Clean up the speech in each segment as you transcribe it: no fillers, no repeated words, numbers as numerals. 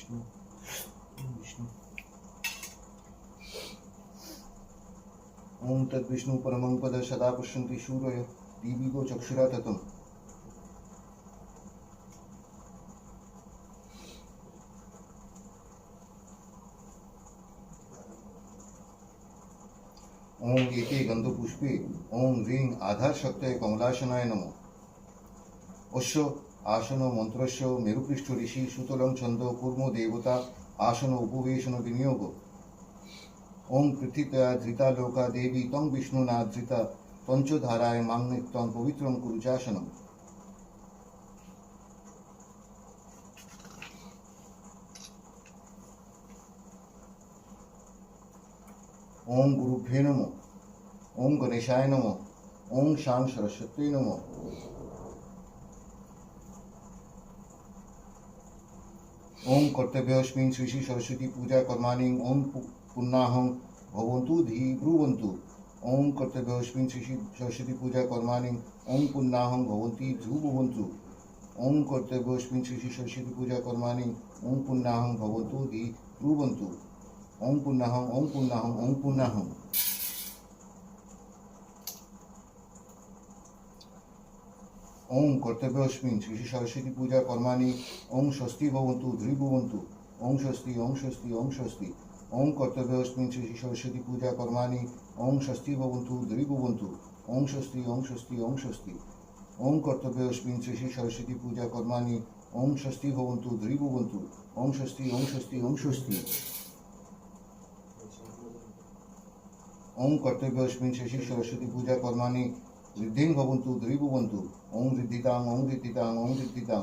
विष्णु विष्णु। ओम तद्विष्णु परमं पद सदा पश्यन्ति शूरय दीपिको चक्षुरा ततम्। ओम एते गंधपुष्पे ओम ह्रीं आधारशक्तये कमलासनाय नमो। अस्य आसन मंत्रस्य मेरुपृष्ठ ऋषि सुतलं छंद कूर्म देवता आसन उपवेशन विनियोग। ओम पृथिव्या धृता लोका देवी तं विष्णुना धृता पंचधाराय मांगनित्यं पवित्रं कुरु चासनम्। ओम गुरुभ्ये नमः। ओम गणेशाय नमः। ओम शां सरस्वती नमः। ओम कर्तव्यस्मिन् श्री श्री सरस्वती पूजा कर्माणि ओम पुन्नाहं भवन्तु धी ब्रुवन्तु। ओम कर्तव्यस्मिन् श्री श्री सरस्वती पूजा कर्माणि ओम पुन्नाहं भवन्ति ध्रुवन्तु। ओम कर्तव्यस्मिन् श्री श्री सरस्वती पूजा कर्माणि ओम पुन्नाहं भवन्तु धी ब्रुवन्तु। ओम पुन्नाहं ओम पुन्नाहं ओम पुन्नाहं। ओम कर्तव्यस्मिन् श्री श्री सरस्वती पूजा कर्माणि ओम स्वस्ति भवन्तु ध्रुवन्तु। ओम स्वस्ति ओम स्वस्ति ओम स्वस्ति। ओम कर्तव्यस्मिन् श्री श्री सरस्वती पूजा कर्माणि ओम स्वस्ति भवन्तु ध्रुवन्तु। ओम स्वस्ति ओम स्वस्ति ओम स्वस्ति। ओम कर्तव्यस्मिन् श्री श्री सरस्वती पूजा कर्माणि ओम स्वस्ति भवन्तु ध्रुवन्तु। ओम स्वस्ति ओम स्वस्ति ओम स्वस्ति। ओम कर्तव्यस्मिन् श्री श्री सरस्वती पूजा कर्माणि रिद्धिं भवन्तु ध्रुवन्तु। ओम रिद्धितां ओम रिद्धितां ओम रिद्धितां।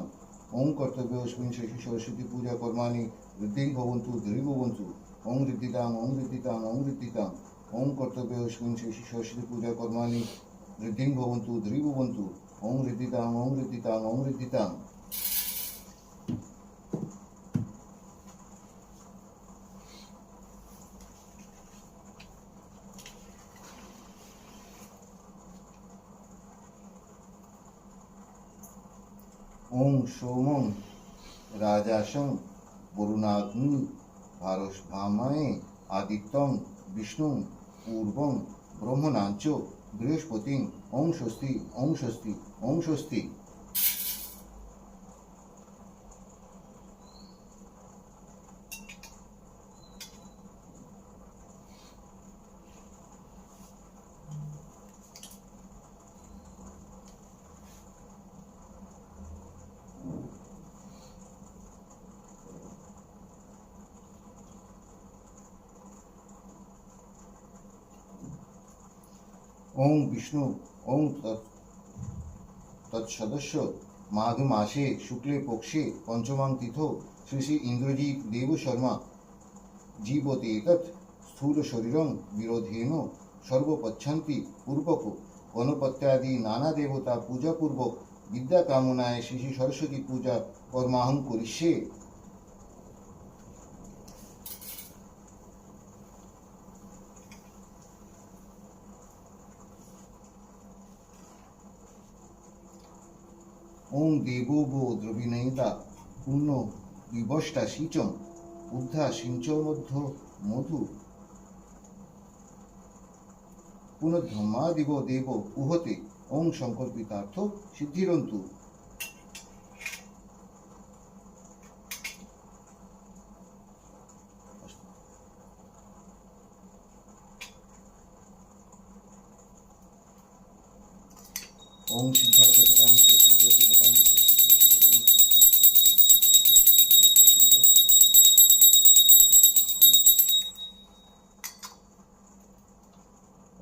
ओम कर्तव्यस्मिन् श्री श्री सरस्वती पूजा कर्माणि रिद्धिं भवन्तु ध्रुवन्तु। ओम रिद्धितां ओम रिद्धितां ओम रिद्धितां। ओम कर्तव्यस्मिन् श्री श्री सरस्वती पूजा कर्माणि रिद्धिं भवन्तु ध्रुवन्तु। ओम रिद्धितां ओम रिद्धितां ओम रिद्धितां। ओम सोमं राजासं वरुणाग्नि भारस्भामये आदित्यं विष्णुं पूर्वं ब्रह्मणाञ्च बृहस्पतिं ओम स्वस्ति ओम स्वस्ति ओम स्वस्ति। ओम विष्णु ओम तत्सदस्य माघ मासे शुक्ले पक्षे पंचमां तिथौ श्री श्री इंद्रजीत देव शर्मा जीवते तत् स्थूल शरीरं विरोधेन सर्वपच्छन्ति पूर्वक गणपत्यादि नाना देवता पूजा पूर्वक विद्या कामनाय श्री श्री सरस्वती पूजा कर्माहं करिष्ये। ओम देवो वो द्रविणयिता पुण्य विवष्टा शीचम बुद्धा सिंच मध्य मधु पुनर्धमादिव देव उहते। ओम संकल्पितार्थ सिद्धिरन्तु। ओम सिद्धार्थ सतानि सिद्धार्थ सतानि सिद्धार्थ सतानि।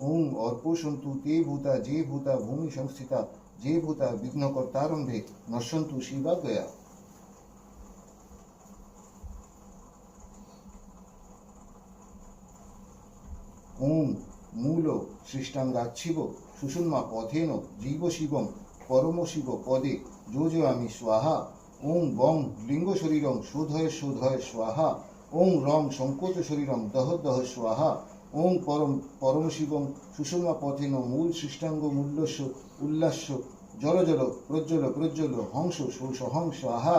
ओम अर्पोषन्तु ते भूता जे भूता भूमि संस्थिता जे भूता विघ्नकर्तारम्भे नश्यन्तु शिवाज्ञया। ओम मूल सृष्टांगाच्छिव सुषुम्ना पथेन जीव शिवं परम शिव पदे जोजयामि स्वाहा। ओम बं लिंग शरीरं शोधय शोधय स्वाहा। ओम रं संकोच शरीरं दह दह स्वाहा। ओम परम शिवं सुषुम्ना पथेन मूल सृष्टांग मूल्यस्य उल्लास्य जल जल प्रज्वल प्रज्वल हंस शोष हं स्वाहा।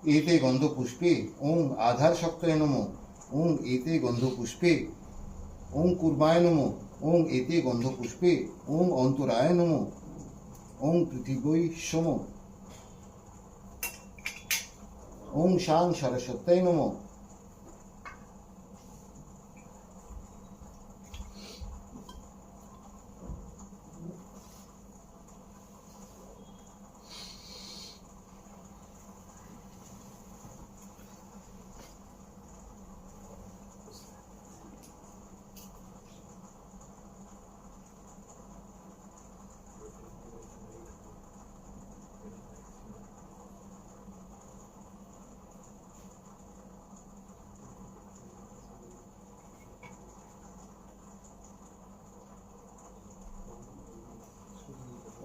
एते गन्धपुष्पे ओं आधारशक्तये नमो ओं एते गन्धपुष्पे ओं कूर्माय नमो ओं एते गन्धपुष्पे ओं अन्तराय नमो ओं पृथिव्यै समो ओं शां सरस्वत्यै नमो।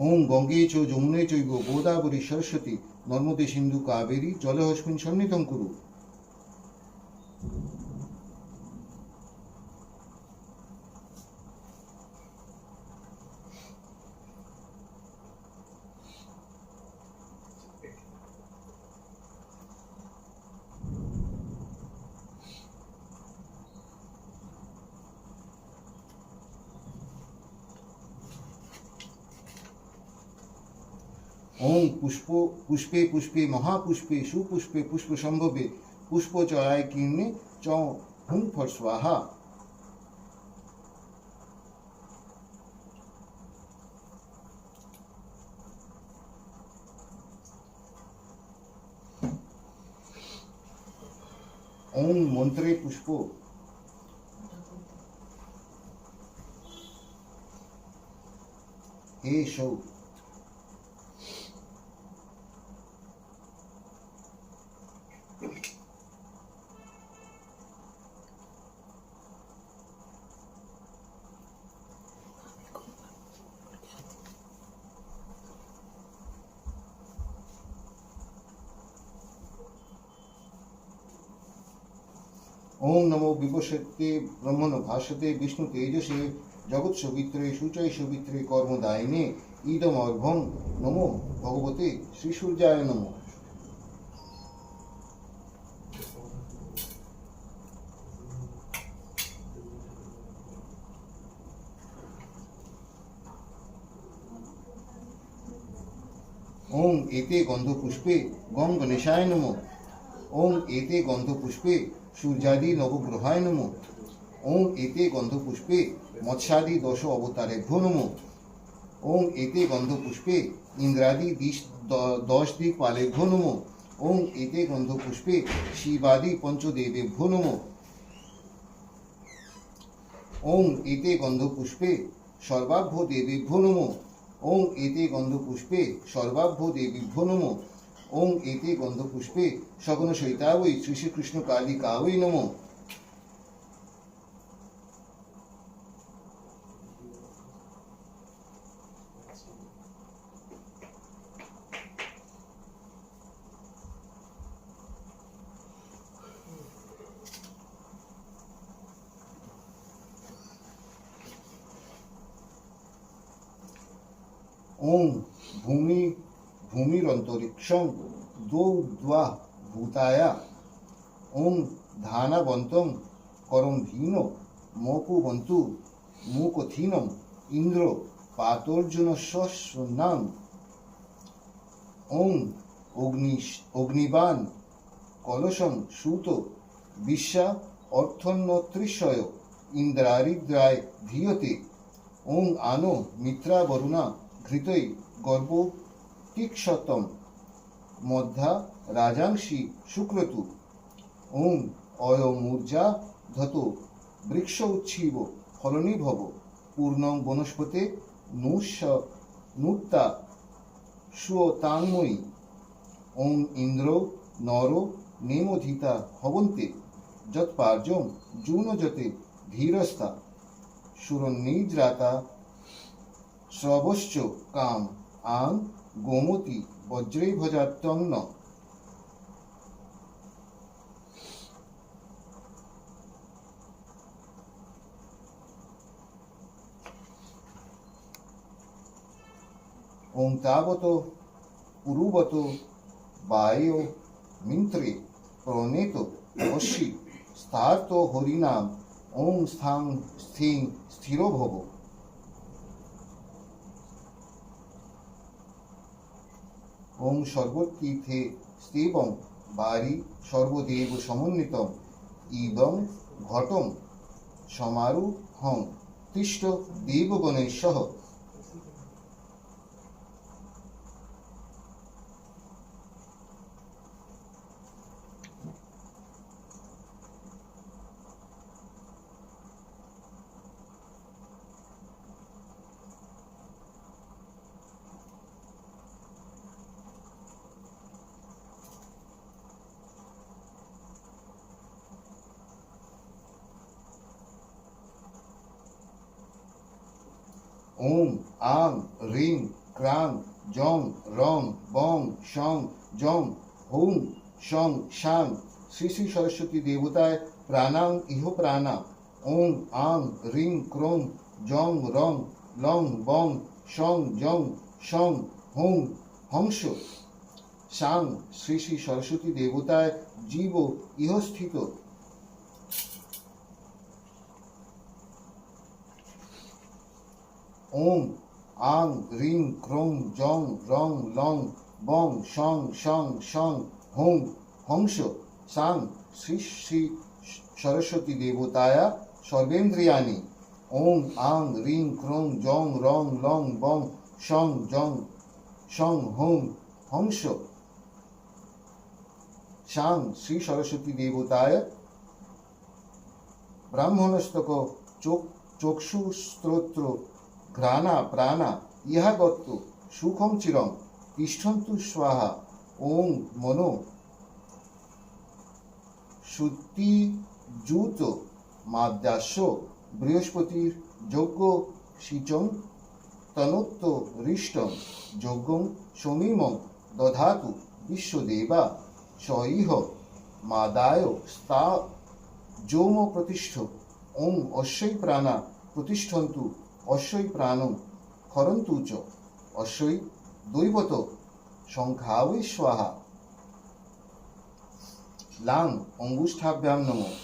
ओं गंगे च यमुने चैव गोदावरी सरस्वती नर्मदे सिंधु कावेरी जलहस्मिन् सन्निधिं कुरु। ओं पुष्पे पुष्पे महापुष्पे सुपुष्पे पुष्प संभवे पुष्प चराय कीर्णे च हुं फट स्वाहा। ओं मंत्रे पुष्पो हे शौ ओं नमो विवशते ब्रह्मण भाषते विष्णु तेजसे जगत सवित्रे शुचय सवित्रे कर्मदायिने ईदमर्भं नमो भगवते श्री सूर्याय नमो। ओं एते गंधपुष्पे गं गणेशाय नमो ओं एते गंधपुष्पे सूर्यादि नवग्रहाय नमो ओं एते गंधपुष्पे मत्स्यादि दश अवतारेभ्यो नमो ओं एते गंधपुष्पे इंद्रादि दश दिक्पालेभ्यो नमो ओं एते गंधपुष्पे शिवादि पंचदेवेभ्यो नमो ओं एते गंधपुष्पे सर्वाभ्यो देवेभ्यो नमो ओं एते गंधपुष्पे सर्वाभ्यो देवीभ्यो नमो ओं एते गंधपुष्पे सगुण सहितावै श्री श्री कृष्ण कालिकावै नमो। ओं भूमिरंतरिक्षं द्वौ भूताया ओं धानावन्तं करमधीनो मोकुवन्तु मुकथीनम इंद्र पातोर्जुनस्वनाम ओं अग्निबान कलशं सूतो विश्वा अर्थन्नत्रिशय इंद्रारिद्राय धीयते ओं आनो मित्रा वरुणा घृतै गर्भोतिक्षतम मध्या राजांसि शुक्रतु ओं अयमूर्जा धतो वृक्ष उच्छिव फलनी भव पूर्णं वनस्पते नुत्ता श्वतान्मयी ओं इंद्रो नरो नेमोधिता हवन्ते जत्पार्जं जूनजते धीरस्ता शुरन्निज्राता श्रवश्च काम आं गोमती वज्रे भजात्यं न। ओं तावतो पुरुवतो वायो মিন্ত্রে প্রণেত অশ্বি স্থার্ত হরিনাম ওং স্থাং স্থিং স্থির ভব। ওং সর্বতীর্থে স্থিবং বারি সর্বদেব সমন্বিতম ইদং ঘটম সমারুহং তিষ্ঠ দেবগণেশঃ। ওং আং রিং ক্রাং জং রং বং শং জং হুং শং শাং। শ্রী শ্রী সরস্বতী দেবতায় প্রাণাং ইহ প্রাণা। ওং আং রিং ক্রং জং রং লং বং শং জং শং হুং হংস শাং। শ্রী শ্রী সরস্বতী দেবতায় জীব ইহ স্থিত। ওং আং রিং ক্রং জং রং লং বং শং শং শং হুং হংস শাং। শ্রী শ্রী সরস্বতী দেবতায়া সর্বেন্দ্রিয়াণি। ওং আং রিং ক্রং জং রং লং বং শং জং শং হুং হংস শাং। শ্রী সরস্বতী দেবতায় ব্রাহ্মণস্তক চক্ষুস্ত্রোত্র ঘ্রাণা প্রাণা ইহা গত্ত সুখং চিরং তিষ্ঠন্তু স্বাহা। ওং মনো শ্রুতিযুত মাদ্যাস্য বৃহস্পতির যজ্ঞ সিচং তনোত্ত হৃষ্টং যজ্ঞং সমীমং দধাতু বিশ্বদেবা স ইহ মাদায় স্তা যৌম প্রতিষ্ঠ। ওং অশ্বৈ প্রাণা প্রতিষ্ঠন্তু অশ্বৈ প্রাণং খরন্তু চ অশ্বৈ দৈবত সংখ্যাবৈ স্বাহা। লাং অঙ্গুষ্ঠাভ্যাম নমঃ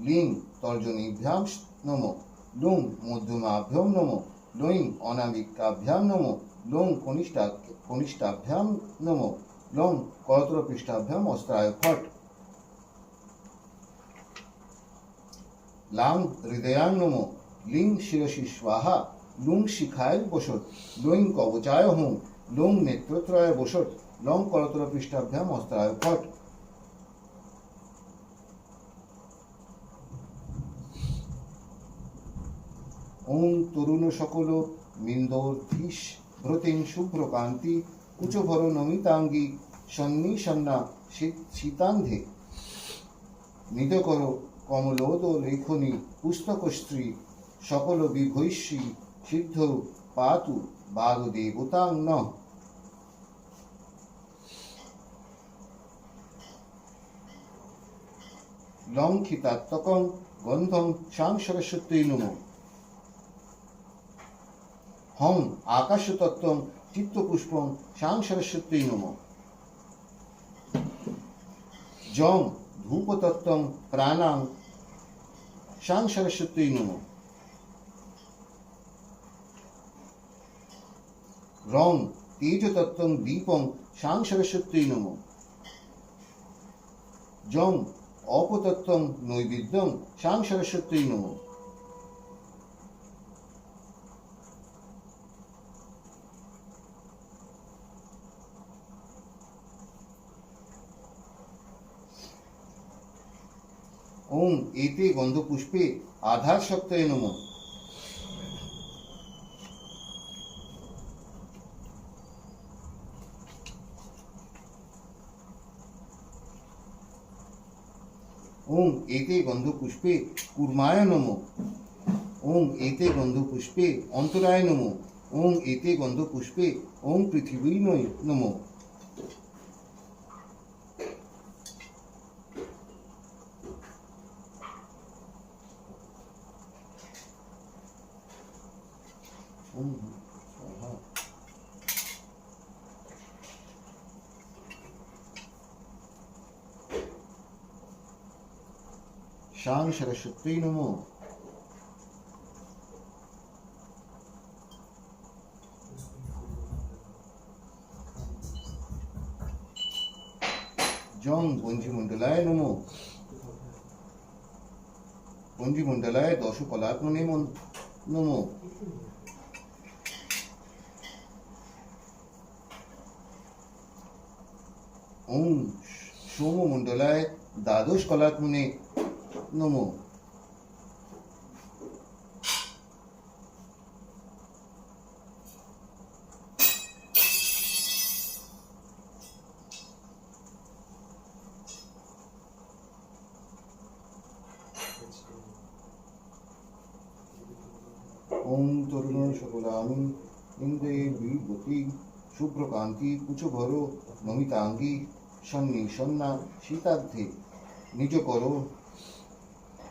লিং তর্জনীভ্যাম নমঃ লুং মধ্যমাভ্যাম নমঃ লৈং অনামিকাভ্যাম নমঃ লং কনিষ্ঠাভ্যাম নমঃ লং করতলপৃষ্ঠাভ্যাম অস্ত্রায় ফট। লাং হৃদয়াং নমঃ লিং শিরসি স্বাহা লুং শিখায় বসত লৈং কবচায় হুং লং নেত্রত্রয় বসত লং করতলপৃষ্ঠাভ্যাম অস্ত্রায় ফট। ওং তরুণ সকল মিন্দোর্ধীশ ভ্রতিং শুভ্রকান্তি কুচভর নমিতাঙ্গী সন্নিসন্না শীতান্ধে নিদকর কমলোদ লেখনী পুস্তকস্ত্রী সকল বিভৈষী সিদ্ধ পাতু বাগদেবতাং নঃ। লঙ্ঘিতাত্মকং গন্ধং শাং সরস্বত্যৈ নমঃ। হং আকাশতত্ত্বং চিত্তপুষ্পং শাং সরস্বত্যৈ নমঃ। জং ধূপতত্ত্বং প্রাণাং শাং সরস্বত্যৈ নমঃ। রং তেজতত্ত্বং দীপং শাং সরস্বত্যৈ নমঃ। জং অপতত্ত্বং নৈবেদ্যং শাং সরস্বত্যৈ নমঃ। ওং এতে গন্ধপুষ্পে আধার সপ্তাহে নমঃ। ওং এতে গন্ধপুষ্পে কুর্মায় নমঃ। ওং এতে গন্ধপুষ্পে অন্তরায় নমঃ। ওং এতে গন্ধপুষ্পে ওং পৃথিবী নমঃ। শাং সরস্বতী নমো। জং পঞ্জিমণ্ডলায় নমো। পঞ্জিমণ্ডলায় দশ কলাত্মনে নমো। ওং সোমমণ্ডলায় দ্বাদশ কলাত্মনে নমো। ওং তরুণ সকলামি ইন্দ্রে বিগতি শুভ্রকান্তি কুচভর নমিতাঙ্গী সন্নি সন্না শীতার্ধে নিজ কর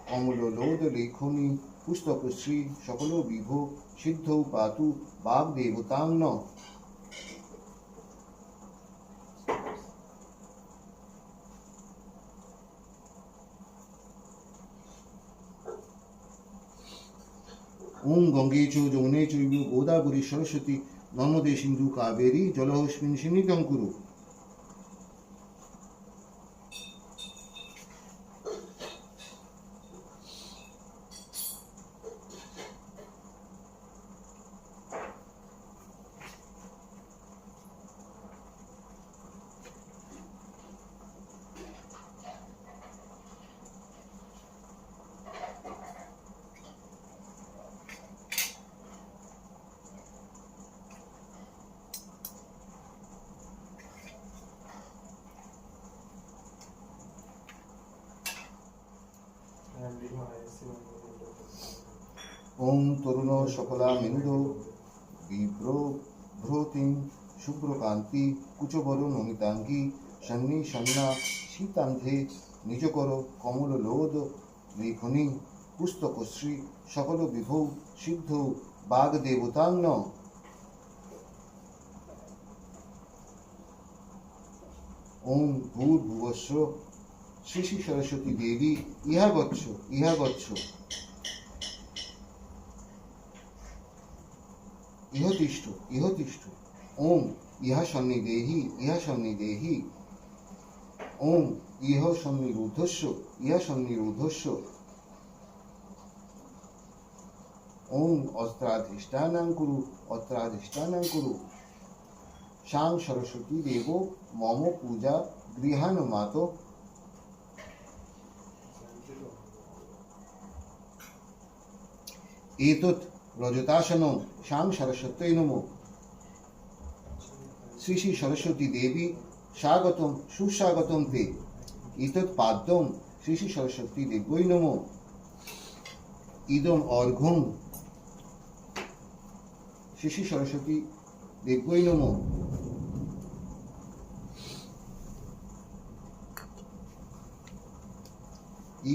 কমল লোদ লেখনি পুস্তকশ্রী সকল বিভো সিদ্ধ পাতু বাগদেবতাং ন। ওং গঙ্গে চ যমুনে চৈব গোদাবরী সরস্বতী নর্মদে সিন্ধু কাবেরী জলহস্মিন সন্নিধিং কুরু। ওং তরুণ সকলামিন্দ বিভ্রতিং শুভ্রকান্তি কুচবর নমিতাঙ্গী সন্নি সন্না শীতান্ধে নিজকর কমল লোদ লেখনি পুস্তকশ্রী সকল বিভৌ সিদ্ধ বাগদেবতাং ন। ওং ভূর্ভুবস্ব শ্রী শ্রী সরস্বতী দেবী ইহা গচ্ছ ইহা গচ্ছ ইহ তিষ্ঠ ইহ তিষ্ঠ। ওং ইহা সন্নিদেহি ইহা সন্নিদেহি। ওং ইহ সন্নিরুদ্ধস্য ইহা সন্নিরুদ্ধস্য। ওং অস্ত্রাধিষ্ঠানাং কুরু অস্ত্রাধিষ্ঠানাং কুরু। শাং সরস্বতী দেব মম পূজা গৃহানুমাত। এতৎ রজতাসনং শাং সরস্বত্যৈ নমো। শ্রী শ্রী সরস্বতী দেবী স্বাগতম সুস্বাগতম তে। এতৎ পাদ্যম শ্রী শ্রী সরস্বতী দেব্যৈ নমো। ইদম অর্ঘ্যং শ্রী শ্রী সরস্বতী দেব্যৈ নমো।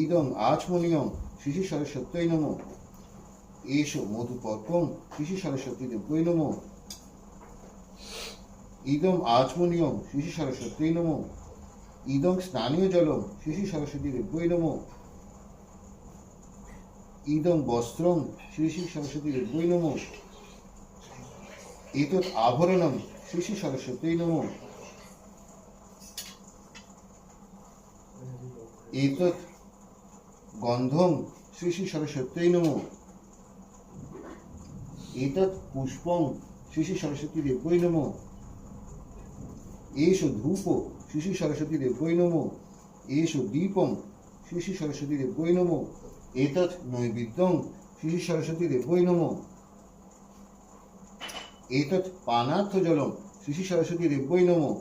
ইদম আচমনীয়ং শ্রী শ্রী সরস্বত্যৈ নমো। এষো মধুপর্কং শ্রী শ্রী সরস্বতী দেব্যৈ নমো। ইদম আচমনীয়ং শ্রী শ্রী সরস্বত্যৈ নমো। ইদং স্নানীয় জলং শ্রী শ্রী সরস্বতী দেব্যৈ নমো। ইদং বস্ত্রং শ্রী শ্রী সরস্বতী দেব্যৈ নমো। এতৎ আভরণং শ্রী শ্রী সরস্বত্যৈ নমো। এতৎ গন্ধং শ্রী শ্রী সরস্বত্যৈ নমো। এতৎ পুষ্পং শ্রী শ্রী সরস্বতী দেব্যৈ নমো। এষো ধূপ শ্রী শ্রী সরস্বতী দেব্যৈ নমো। এষো দীপং শ্রী শ্রী সরস্বতী দেব্যৈ নমো। এতৎ নৈবেদ্যং শ্রী শ্রী সরস্বতী দেব্যৈ নমো। এতৎ পানার্থ জলং শ্রী শ্রী সরস্বতী দেব্যৈ নমো।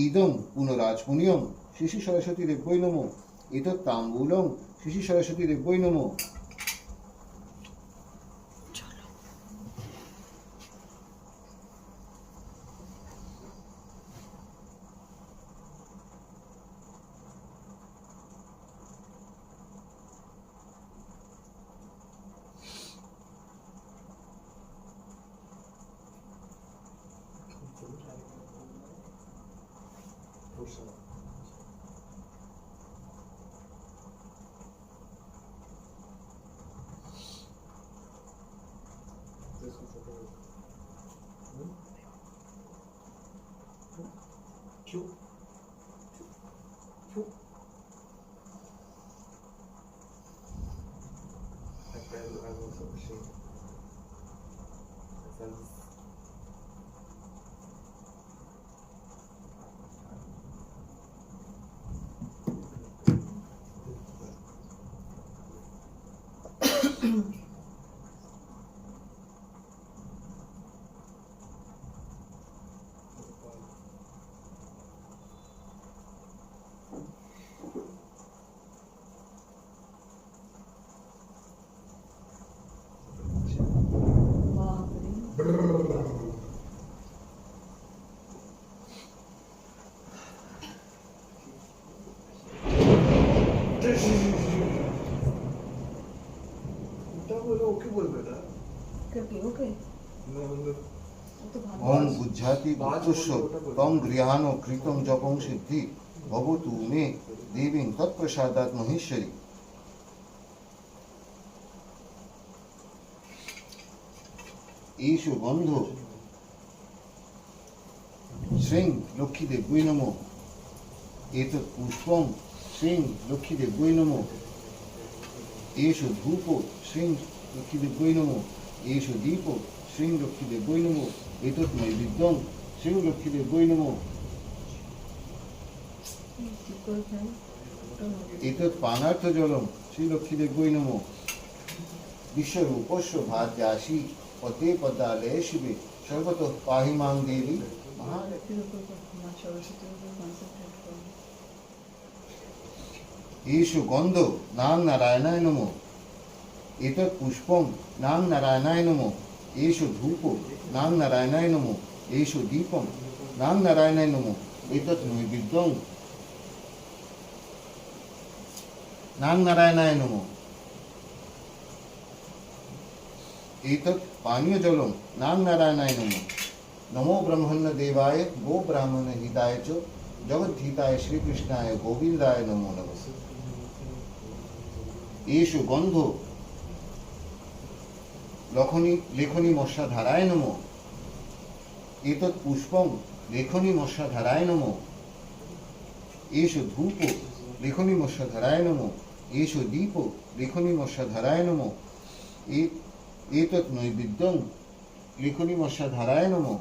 ইদং পুনরাচমনীয়ং শ্রী শ্রী সরস্বতী দেব্যৈ নমো। এতৎ তাম্বূলং শ্রী শ্রী সরস্বতী দেব্যৈ নমো। চুপ চুপ I was so ashamed. I felt ওকে বলবে না ওকে ওং বুঝাতি পুত্রস্য তং গৃহাণো কৃতং জপং সিদ্ধি ভবতু মে দেবীং তৎপ্রসাদাৎ মহেশ্বরী। এইষু গন্ধ শ্রীং লক্ষ্মীদেব্যৈ নমঃ। এতৎ পুষ্পং শ্রীং লক্ষ্মীদেব্যৈ নমঃ। এইষু ধূপ শ্রীং লক্ষ্মীদেব্যৈ নমঃ। এইষু দীপ শ্রীং লক্ষ্মীদেব্যৈ নমঃ। এতৎ নৈবেদ্যং শ্রীং লক্ষ্মীদেব্যৈ নমঃ। এতৎ পানার্থ জলম শ্রী লক্ষ্মীদেব্যৈ নমঃ। বিশ্বরূপস্য ভার্যাসি পতে পদ্মালয়ে শিবে সর্বতঃ পাহি মাং দেবী মহালক্ষ্মী। এইষু গন্ধ নাং নারায়ণায় নমঃ। এতৎ পুষ্পং নাং নারায়ণায় নমঃ। এইষু ধূপ নাং নারায়ণায় নমঃ। এইষু দীপং নাং নারায়ণায় নমঃ। এতৎ নৈবেদ্যং নাং নারায়ণায় নমঃ। एतत् पानीय जलम नाम नारायणाय नमः। नमो ब्रह्मण्य देवाय गो ब्राह्मण हिताय च जगद्धिताय श्री कृष्णाय गोविंदाय नमो नमः। एषु गंधो लखनी लेखनी मशाधाराय नमः। एतत् पुष्पं लेखनी मशाधाराय नमः। एषु धूप लेखनी मशाधाराय नमः। एषु दीप लेखनी मशाधाराय नमः। एतत् नैवेद्यं लेखनी मशाधाराय नमः।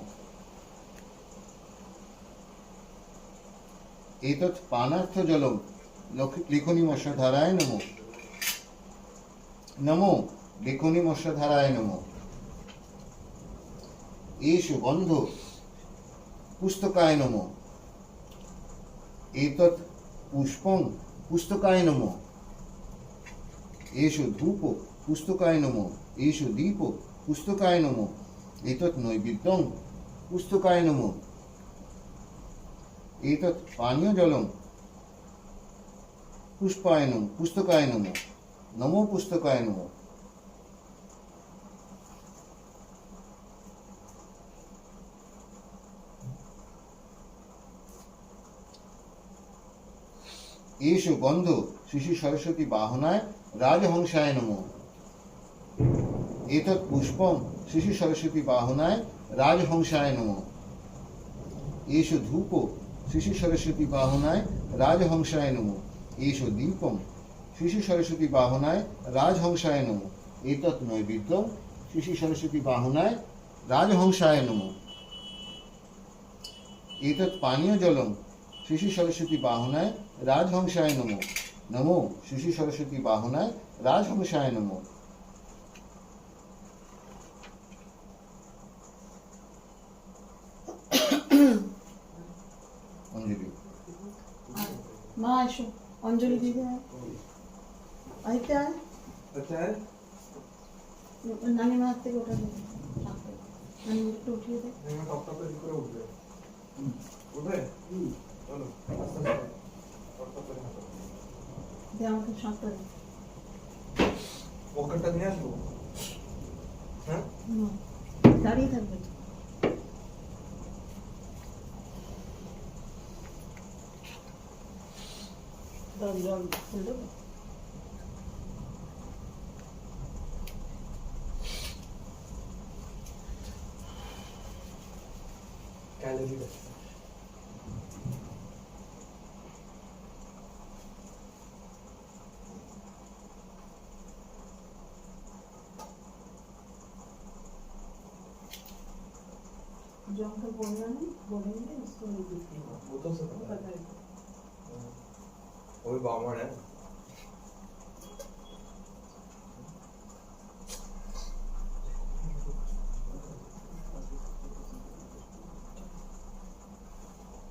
एतत् पानार्थ जलम लेखनी मशाधाराय नमः। नमो लेखनी मशाधाराय नमः। एषु गंध पुस्तकाय नमः। एतत् पुष्पं पुस्तकाय नमः। एषु धूप पुस्तकाय नमः। एषु दीप पुस्तकाय नमः। एतत् नैवेद्यं पुस्तकाय नमः। एतत् पानीय जलम पुष्पाय नमः पुस्तकाय नमः। नमो पुस्तकाय नमः। एषु गंध श्री सरस्वती वाहनाय राजहंसाय नमः। एतत् पुष्पं श्री सरस्वती वाहनाय राजहंसाय नमः। एषु धूप श्री सरस्वती वाहनाय राजहंसाय नमः। एषु दीपं श्री सरस्वती वाहनाय राजहंसाय नमः। एतत् नैवेद्यं श्री सरस्वती वाहनाय राजहंसाय नमः। एतत् पानीय जलम श्री सरस्वती वाहनाय राजहंसाय नमः। नमो श्री सरस्वती वाहनाय राजहंसाय नमः। अंजलि মা এসো অঞ্জলি দিতে আইতে আয় अच्छा है নানি মা থেকে ওটা দেবে নানি একটু উঠিয়ে দে मैं टॉप टॉप पे दिख रहा उठ उठे चलो टॉप टॉप पे দে আমাকে শান্ত দে ওখানটা নিয়ে আসবো হ্যাঁ দাঁড়িয়ে থাকবে জল ফুল দেবো कैलोरी जो हमको बोलना नहीं बोलेंगे उसको नहीं दिखेगा वो तो सब पता पता है है वो भी बामण है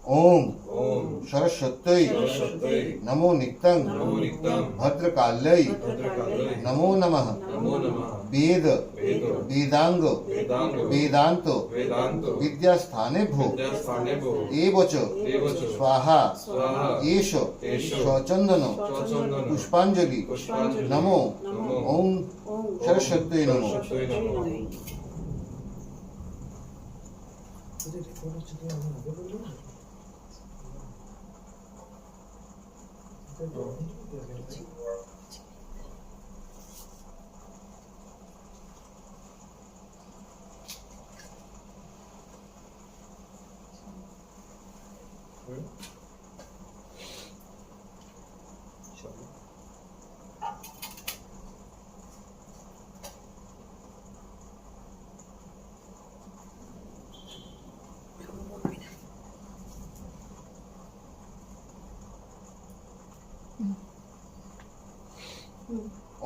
ओम ओम सरस्वत्यै सरस्वत्यै नमो नित्यं नमो नित्यं भद्रकाल्यै भद्रकाल्यै नमो नमः नमो नमः वेद वेद वेदांग वेदांग वेदांत वेदांत विद्यास्थानेभ्यो विद्यास्थानेभ्यो एव च एव च स्वाहा स्वाहा एष एष स्वचंदन स्वचन्दन पुष्पांजलि पुष्पाञ्जलि नमो नमो ओम ओम सरस्वत्यै नमो सरस्वत्यै नमः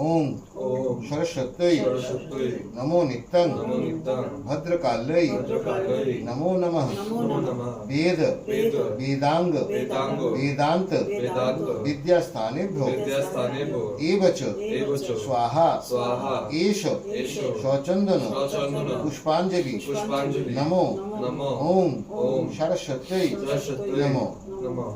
ओम ओम सरस्वत्यै सरस्वत्यै नमो नित्यं नमो नित्यं भद्रकाल्यै भद्रकाल्यै नमो नमः नमो नमः वेद वेद वेदांग वेदांग वेदांत वेदांत विद्यास्थानेभ्यो विद्यास्थानेभ्यो एव च एव च स्वाहा स्वाहा एष एष स्वचंदन स्वचन्दन पुष्पांजलि पुष्पाञ्जलि नमो नमो ओम ओम सरस्वत्यै सरस्वत्यै नमो नमः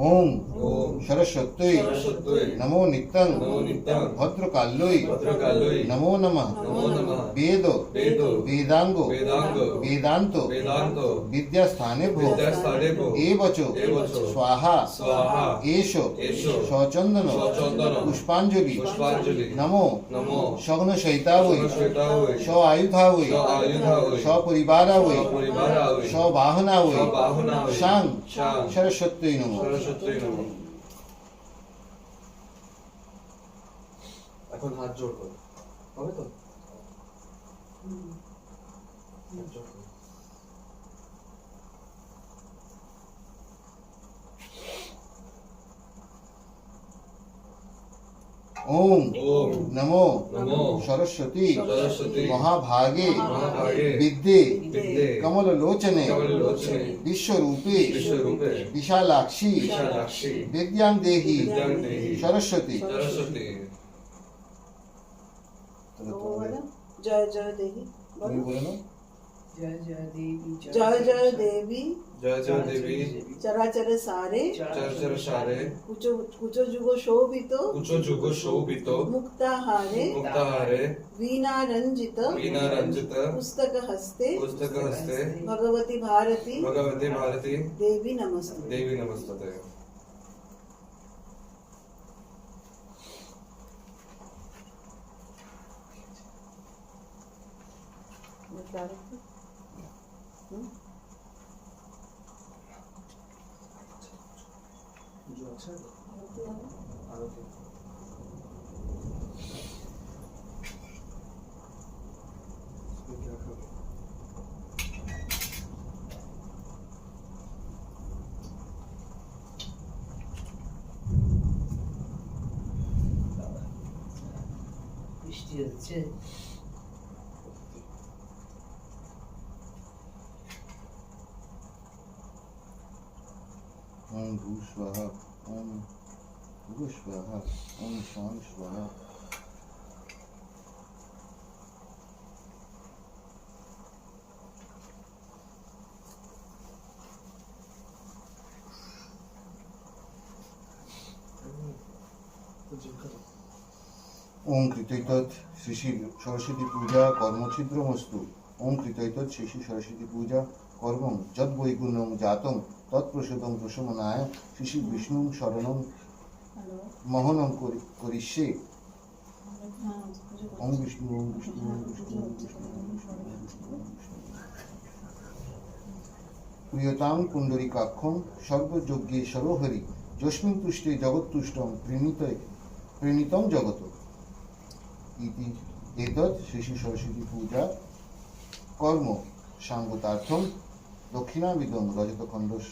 ओम ओम सरस्वत्यै सरस्वत्यै नमो नित्यं नमो नित्यं भद्रकाल्यै भद्रकाल्यै नमो नमः नमो नमः वेद वेद वेदांग वेदांग वेदांत वेदांत विद्यास्थानेभ्यो विद्यास्थानेभ्यो एव च एव च स्वाहा स्वाहा एष एष स्वचंदन स्वचन्दन पुष्पांजलि पुष्पाञ्जलि नमो नमो सघ्नसहितावै श्वेतावै सआयुधावै सआयुधावै सपरिवारावै सपरिवारावै सवाहनावै सवाहनावै शां शां सरस्वत्यै नमः सरस्वत्यै नमः এখন হাত জোড় করো হবে তো হাত জোড় করো ओम ओम नमो नमो सरस्वती सरस्वती महाभागे महाभागे विद्ये विद्ये कमललोचने कमललोचने विश्वरूपे विश्वरूपे विशालाक्षी विशालाक्षी विद्यां देहि विद्यां देहि सरस्वती सरस्वती वो वाला जय जय देवी তুমি বলো না जय जय देवी जय जय देवी चराचर सारे चरचर सारे कुचो कुचो जुगो शोभितो उच्च जुगो शोभितो मुक्ताहारे मुक्ताहारे वीणा रंजित वीणा रंजित पुस्तक हस्ते पुस्तक हस्ते भगवती भारती भगवती भारती देवी नमस्ते देवी नमस्तते जो अच्छा है आरती इसमें क्या करो ओम भू स्वाहा ओम भू स्वाहा ओम शां स्वाहा ওম কৃতৈতৎ শ্রী শ্রী সরস্বতী পূজা কর্মছিদ্রমস্তু। ওম কৃতৈতৎ শ্রী শ্রী সরস্বতী পূজা কর্মং যদ বৈগুণ্যং জাতং তৎপ্রসদং প্রশমনায় শ্রী শ্রী বিষ্ণু শরণং হ্যালো মহনং করিষ্যে। হ্যাঁ পুজো ওম বিষ্ণু ওম বিষ্ণু ওম বিষ্ণু ওম বিষ্ণু ওম বিষ্ণু ওম বিষ্ণু ওম বিষ্ণু। প্রিয়তাং পুণ্ডরীকাক্ষং সর্বযজ্ঞেশ্বরো হরি যস্মিন তুষ্টে জগৎতুষ্টং প্রণীতং জগত। ইতি এতৎ শ্রী শ্রী সরস্বতী পূজা কর্ম সাঙ্গতার্থম দক্ষিণাবিদং রজতখণ্ডস্য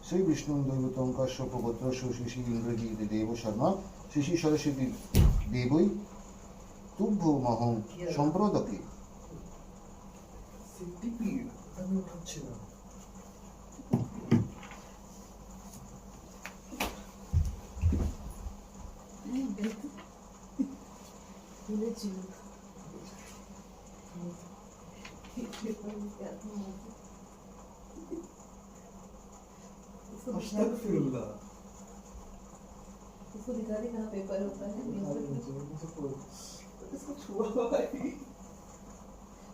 শ্রী বিষ্ণু দৈবতং কাশ্যপ গোত্রস্য শ্রী শ্রী ইন্দ্রজিৎ দেব শর্মা শ্রী শ্রী সরস্বতী দেবৈ তুভ্যমহং সম্প্রদকে। সেন্টিপিড আমি উঠাচ্ছি না। ভুলেছিল अस्तगफिरुल्लाह। इसको दिखा दे कहाँ पेपर होता है इसको छुआ हुआ है।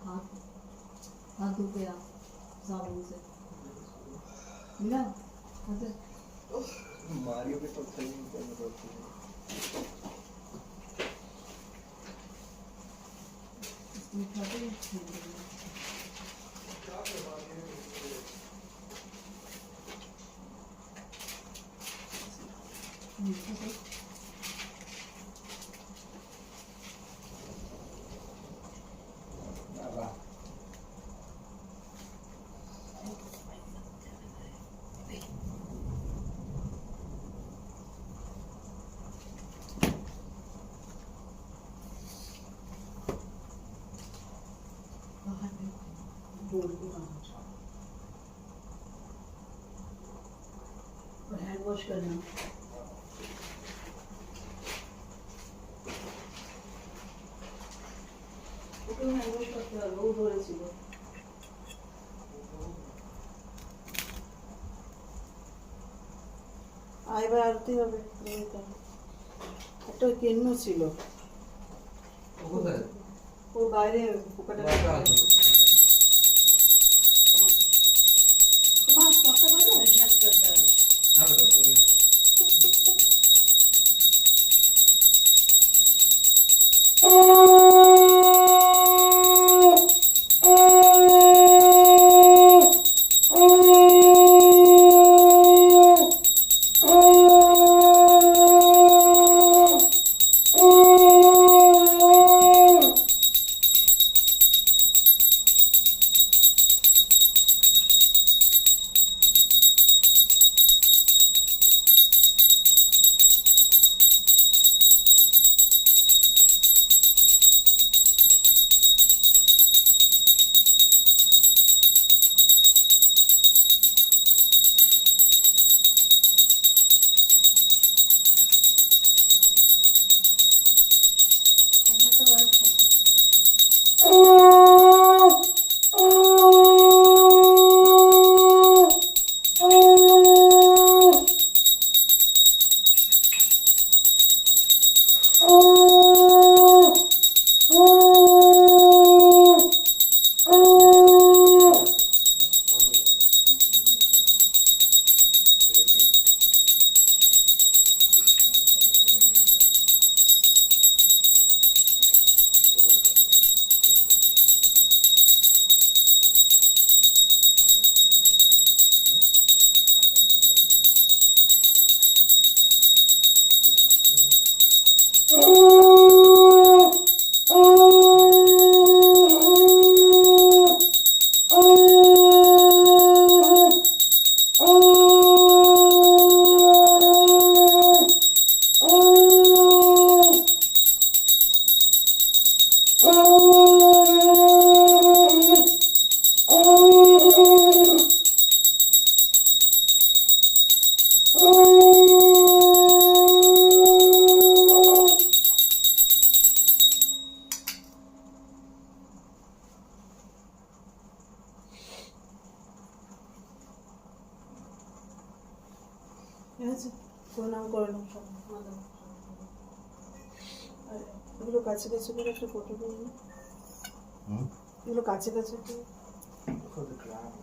हाथ हाथ धो के आ साबुन से मिला हाथ से मारियो के तो सही करना पड़ता है। इसको उठा दे बाहर में बोल के बाहर और हैंड वॉश करना ওকে হ্যান্ড ওয়াশ করতে হবে ও ধরেছিল এবার আরতি হবে একটা কেন্ন ছিল কোথায়? ও বাইরে পোকাটা তোমার সবটা বাজে না বেটা তোরে প্রণাম করে নাও সব এগুলো কাছে কাছে করে একটা ফটো দিন। হুম এগুলো কাছে কাছে করে। For the ground.